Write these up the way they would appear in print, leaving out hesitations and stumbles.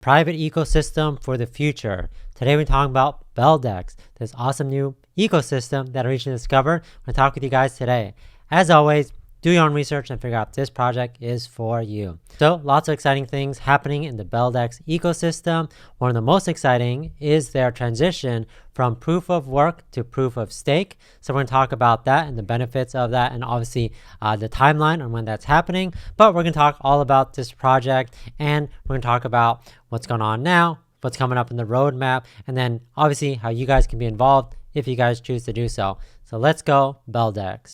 Private ecosystem for the future. Today we're talking about Beldex, this awesome new ecosystem that I recently discovered. I'm going to talk with you guys today. As always, do your own research and figure out if this project is for you. So lots of exciting things happening in the Beldex ecosystem. One of the most exciting is their transition from proof of work to proof of stake. So we're going to talk about that and the benefits of that, and obviously the timeline on when that's happening. But we're going to talk all about this project, and we're going to talk about what's going on now, what's coming up in the roadmap, and then obviously how you guys can be involved if you guys choose to do so. So let's go Beldex.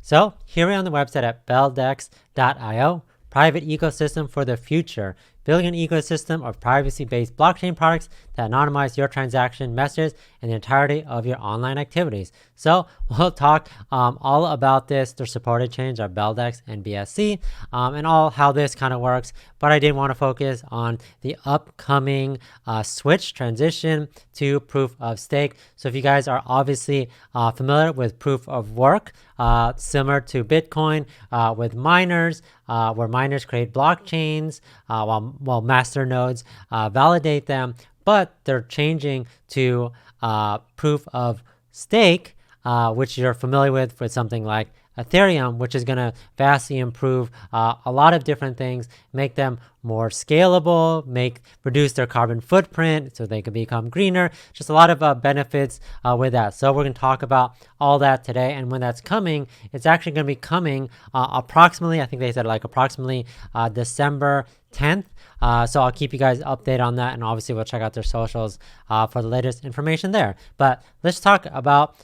So here we are on the website at beldex.io, private ecosystem for the future, building an ecosystem of privacy-based blockchain products that anonymize your transaction messages and the entirety of your online activities. So we'll talk all about this. Their supported chains are Beldex and BSC, and all how this kind of works. But I did want to focus on the upcoming switch transition to proof of stake. So if you guys are obviously familiar with proof of work, similar to Bitcoin, with miners, where miners create blockchains while master nodes validate them, but they're changing to proof of stake, which you're familiar with something like Ethereum, which is going to vastly improve a lot of different things, make them more scalable, reduce their carbon footprint so they can become greener. Just a lot of benefits with that. So we're going to talk about all that today, and when that's coming, it's actually going to be coming approximately, I think they said like approximately December 10th. So I'll keep you guys updated on that, and obviously we'll check out their socials for the latest information there. But let's talk about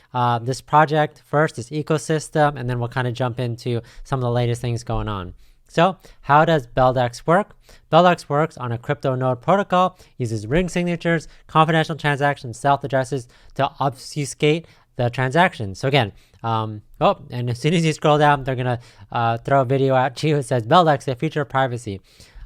this project first, this ecosystem, and then we'll kind of jump into some of the latest things going on. So how does Beldex work? Beldex works on a crypto node protocol, uses ring signatures, confidential transactions, stealth addresses to obfuscate the transaction. So again, and as soon as you scroll down, they're going to throw a video at you. It says Beldex, the future of privacy.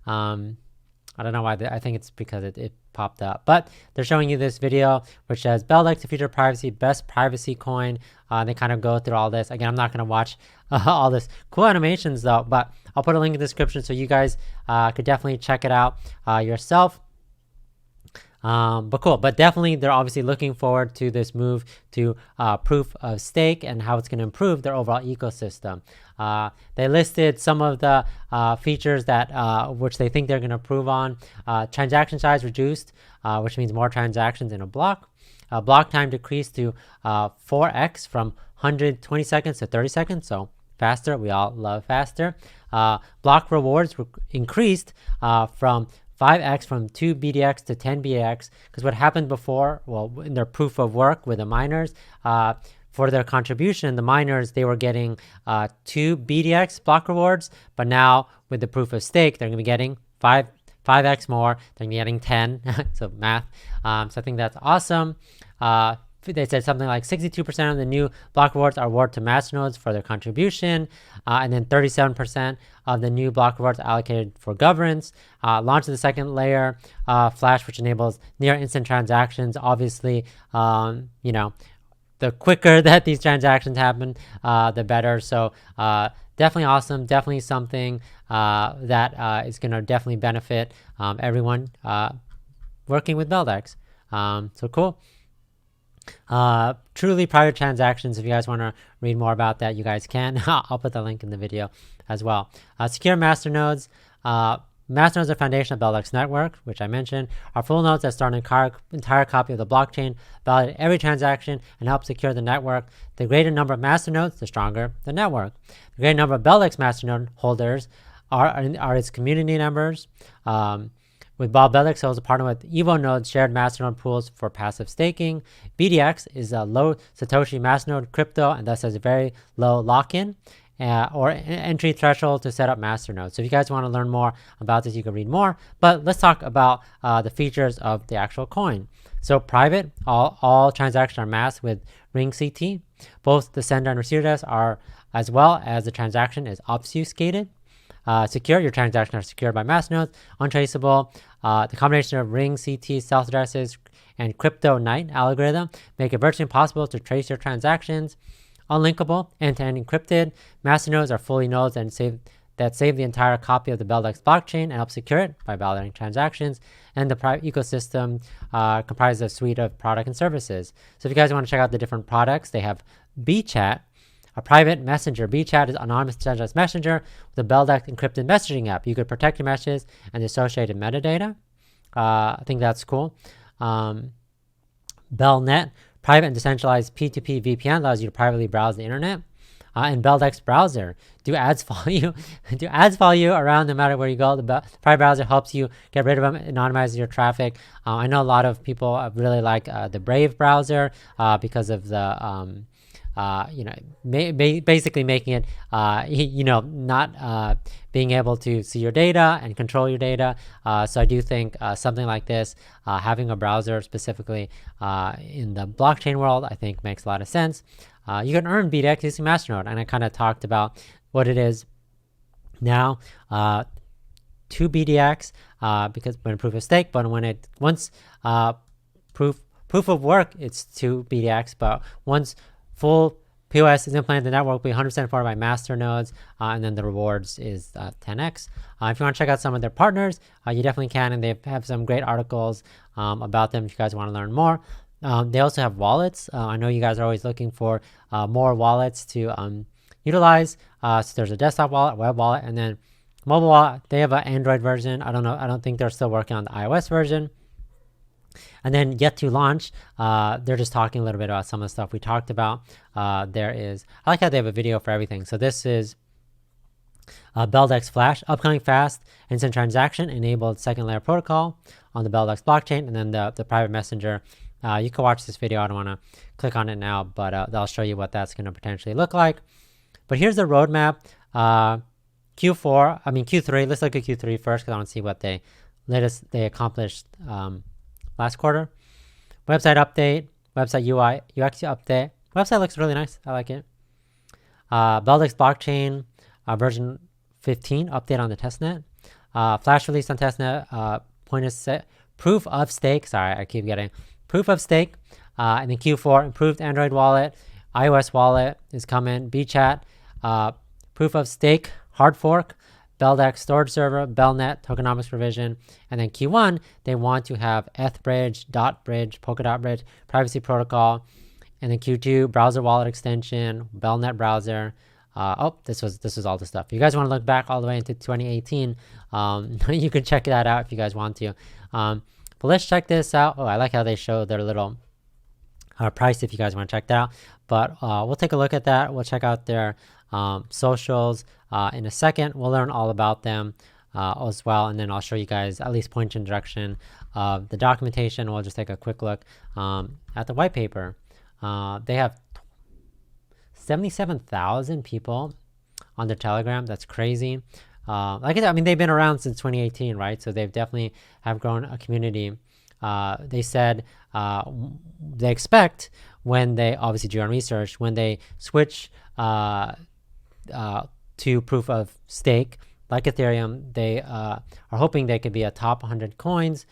I don't know why. I think it's because it popped up. But they're showing you this video, which says Beldex, the future of privacy, best privacy coin. They kind of go through all this. Again, I'm not going to watch all this cool animations, though. But I'll put a link in the description so you guys could definitely check it out yourself. But cool. But definitely, they're obviously looking forward to this move to proof of stake and how it's going to improve their overall ecosystem. They listed some of the features that which they think they're going to improve on. Transaction size reduced, which means more transactions in a block. Block time decreased to 4x from 120 seconds to 30 seconds. So faster. We all love faster. Block rewards increased from 5x from 2 BDX to 10 BDX, because what happened before, well, in their proof of work with the miners, for their contribution, the miners, they were getting 2 BDX block rewards, but now with the proof of stake, they're going to be getting 5x more. They're going to be getting 10, so math. So I think that's awesome. They said something like 62% of the new block rewards are awarded to masternodes for their contribution, and then 37% of the new block rewards are allocated for governance. Launch of the second layer, Flash, which enables near instant transactions. Obviously, the quicker that these transactions happen, the better. So definitely awesome. Definitely something that is going to definitely benefit everyone working with Beldex. So cool. Truly private transactions. If you guys want to read more about that, you guys can. I'll put the link in the video as well. Secure masternodes. Masternodes are foundation of Beldex network, which I mentioned, are full nodes that store an entire copy of the blockchain, validate every transaction, and help secure the network. The greater number of masternodes, the stronger the network. The greater number of Beldex masternode holders are its community members. With Bob Beldex holds a partner with Evo Node's shared masternode pools for passive staking. BDX is a low Satoshi masternode crypto and thus has a very low lock-in or entry threshold to set up masternodes. So if you guys want to learn more about this, you can read more. But let's talk about the features of the actual coin. So private, all transactions are masked with ring CT. Both the sender and receiver address are, as well as the transaction is obfuscated. secure. Your transactions are secured by masternodes, untraceable. The combination of ring CT self addresses and crypto night algorithm make it virtually impossible to trace your transactions. Unlinkable, end-to-end encrypted. Masternodes are fully nodes and save the entire copy of the Beldex blockchain and help secure it by validating transactions. And the private ecosystem comprises a suite of product and services. So if you guys want to check out the different products, they have BChat, a private messenger. BChat is anonymous decentralized messenger with a Beldex encrypted messaging app. You could protect your messages and the associated metadata. I think that's cool. Belnet, private and decentralized P2P VPN, allows you to privately browse the internet. And Beldex browser, do ads follow you? Do ads follow you around no matter where you go? The private browser helps you get rid of them, anonymizes your traffic. I know a lot of people really like the Brave browser because of the basically making it not being able to see your data and control your data. So I do think something like this, having a browser specifically in the blockchain world, I think makes a lot of sense. You can earn BDX using Masternode, and I kind of talked about what it is now. 2 BDX because when proof of stake, but once proof of work, it's 2 BDX. But once full POS is implemented, the network will be 100% supported by masternodes, and then the rewards is 10x. If you want to check out some of their partners, you definitely can, and they have some great articles about them if you guys want to learn more. They also have wallets. I know you guys are always looking for more wallets to utilize. So there's a desktop wallet, web wallet, and then mobile wallet. They have an Android version. I don't think they're still working on the iOS version. And then yet to launch, they're just talking a little bit about some of the stuff we talked about. I like how they have a video for everything. So this is Beldex Flash, upcoming fast instant transaction enabled second layer protocol on the Beldex blockchain, and then the private messenger. You can watch this video. I don't want to click on it now, but I'll show you what that's going to potentially look like. But here's the roadmap. Q3. Let's look at Q3 first because I want to see what they accomplished last quarter. Website update, website UI, UX update. Website looks really nice. I like it. Beldex blockchain version 15 update on the testnet. Flash release on testnet. Proof of stake. Sorry, I keep getting proof of stake. And then Q4 improved Android wallet, iOS wallet is coming. BChat, proof of stake, hard fork. Beldex storage server, Belnet, tokenomics revision, and then Q1, they want to have ETH-Bridge, .bridge, Polkadot Bridge, privacy protocol, and then Q2, browser wallet extension, Belnet browser. This was all the stuff. If you guys want to look back all the way into 2018, you can check that out if you guys want to. But let's check this out. I like how they show their little price if you guys want to check that out. But we'll take a look at that. We'll check out their socials in a second. We'll learn all about them as well, and then I'll show you guys at least point in direction of the documentation. We'll just take a quick look at the white paper. They have 77,000 people on their Telegram. That's crazy. Like I said, they've been around since 2018, right? So they've definitely have grown a community. They said they expect when they obviously do your research, when they switch to proof of stake, like Ethereum, they are hoping they could be a top 100 coins.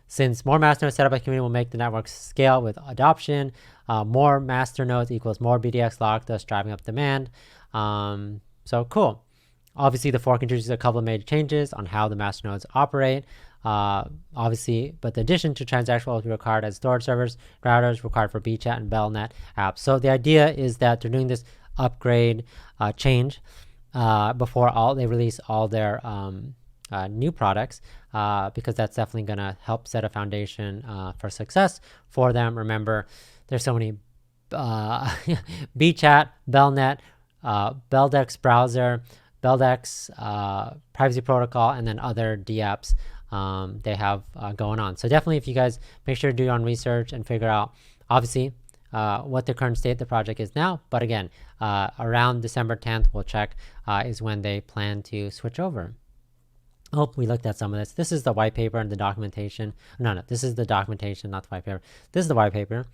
Since more masternodes set up by the community will make the network scale with adoption, more masternodes equals more BDX lock, thus driving up demand. So cool. Obviously, the fork introduces a couple of major changes on how the masternodes operate. Obviously, but the addition to transaction will be required as storage servers, routers required for BChat and Belnet apps. So the idea is that they're doing this upgrade change before they release all their new products, because that's definitely going to help set a foundation for success for them. Remember, there's so many BChat, Belnet, Beldex browser, Beldex privacy protocol, and then other DApps they have going on. So definitely, if you guys make sure to do your own research and figure out, obviously, what the current state of the project is now. But again, around December 10th, we'll check, is when they plan to switch over. We looked at some of this. This is the white paper and the documentation. No, this is the documentation, not the white paper. This is the white paper.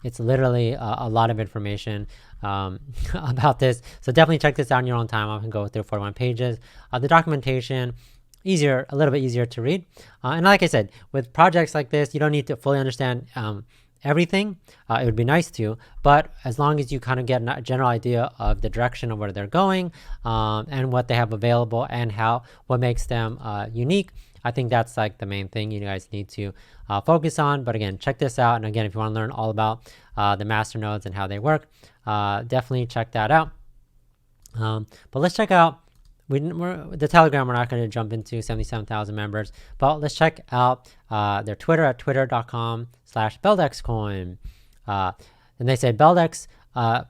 It's literally a lot of information about this. So definitely check this out in your own time. I can go through 41 pages. The documentation, a little bit easier to read. And like I said, with projects like this, you don't need to fully understand everything. It would be nice to, but as long as you kind of get a general idea of the direction of where they're going and what they have available and what makes them unique, I think that's like the main thing you guys need to focus on. But again, check this out. And again, if you want to learn all about the master nodes and how they work, definitely check that out. But let's check out the Telegram. We're not going to jump into 77,000 members, but let's check out their Twitter at twitter.com/BeldexCoin. And they say Beldex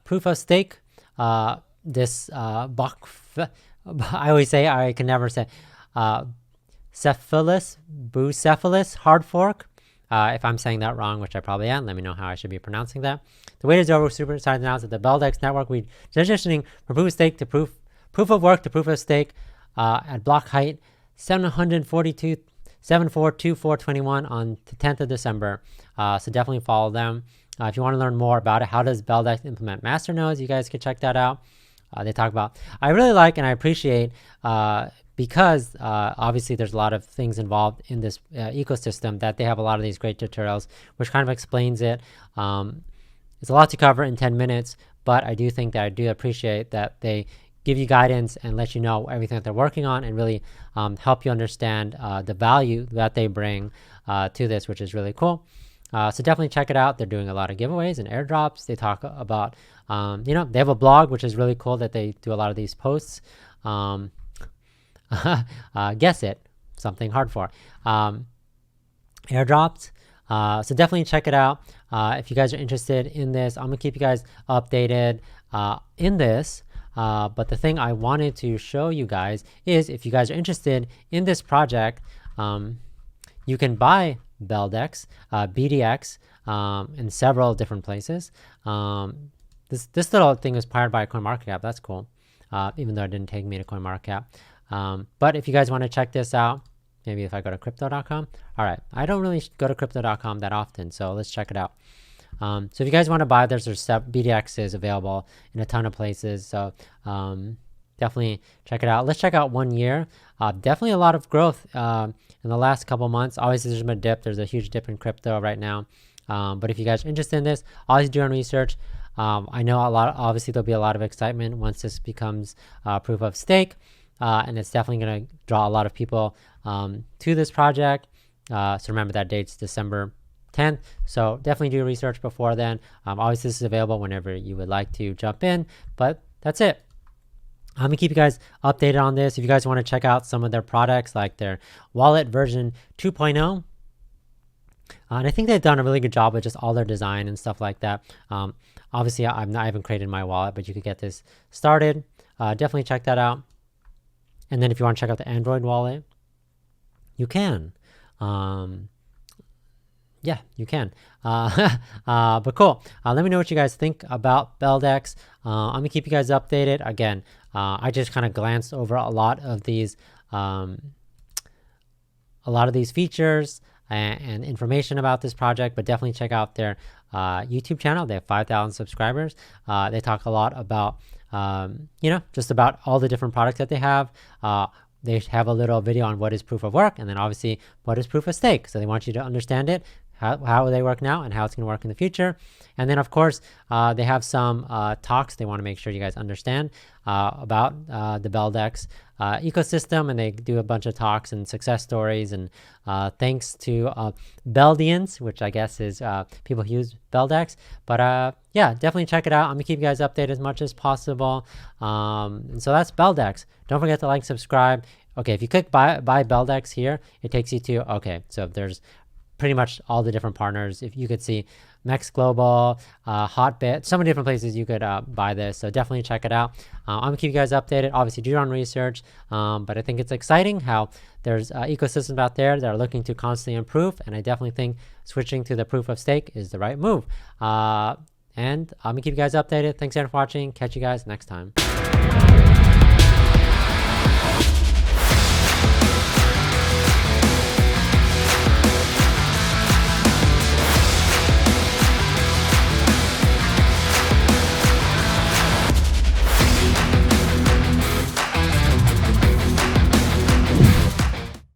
proof of stake. I always say, I can never say Bucephalus hard fork. If I'm saying that wrong, which I probably am, let me know how I should be pronouncing that. The wait is over. Super excited to announce that the Beldex network we transitioning from proof of stake to proof of work to proof of stake at block height 742.742421 on the 10th of December. So definitely follow them. If you want to learn more about it, how does Beldex implement master nodes, you guys can check that out. They talk about, I really like and I appreciate because obviously there's a lot of things involved in this ecosystem, that they have a lot of these great tutorials, which kind of explains it. It's a lot to cover in 10 minutes, but I do think that I do appreciate that they give you guidance and let you know everything that they're working on and really help you understand the value that they bring to this, which is really cool. So definitely check it out. They're doing a lot of giveaways and airdrops. They talk about, they have a blog, which is really cool that they do a lot of these posts. Guess it, something hard for airdrops. So definitely check it out. If you guys are interested in this, I'm gonna keep you guys updated in this. But the thing I wanted to show you guys is, if you guys are interested in this project, you can buy Beldex, BDX in several different places. This little thing is powered by CoinMarketCap. That's cool. Even though it didn't take me to CoinMarketCap. But if you guys want to check this out, maybe if I go to crypto.com. All right. I don't really go to crypto.com that often, so let's check it out. So if you guys want to buy this, there's BDX is available in a ton of places. So definitely check it out. Let's check out 1 year. Definitely a lot of growth in the last couple months. Obviously, there's been a dip. There's a huge dip in crypto right now. But if you guys are interested in this, always do your own research. I know obviously there'll be a lot of excitement once this becomes proof of stake. And it's definitely going to draw a lot of people to this project. So remember that date's December 10th. So definitely do your research before then. Obviously, this is available whenever you would like to jump in. But that's it. I'm going to keep you guys updated on this. If you guys want to check out some of their products, like their wallet version 2.0. And I think they've done a really good job with just all their design and stuff like that. Obviously, I haven't created my wallet, but you could get this started. Definitely check that out. And then if you want to check out the Android wallet, you can. Yeah, you can. But cool. Let me know what you guys think about Beldex. I'm going to keep you guys updated. Again, I just kind of glanced over a lot of these features and information about this project, but definitely check out their YouTube channel. They have 5,000 subscribers. They talk a lot about just about all the different products that they have. They have a little video on what is proof of work, and then obviously what is proof of stake. So they want you to understand it, how they work now and how it's going to work in the future. And then of course, they have some talks they want to make sure you guys understand about the Beldex ecosystem, and they do a bunch of talks and success stories and thanks to Beldians, which I guess is people who use Beldex. But yeah, definitely check it out. I'm gonna keep you guys updated as much as possible. And so that's Beldex. Don't forget to like, subscribe. Okay, if you click buy Beldex here, it takes you to, okay, so there's pretty much all the different partners. If you could see Mex Global, Hotbit, so many different places you could buy this. So definitely check it out. I'm gonna keep you guys updated. Obviously, do your own research, but I think it's exciting how there's ecosystems out there that are looking to constantly improve. And I definitely think switching to the proof of stake is the right move. And I'm gonna keep you guys updated. Thanks again for watching. Catch you guys next time.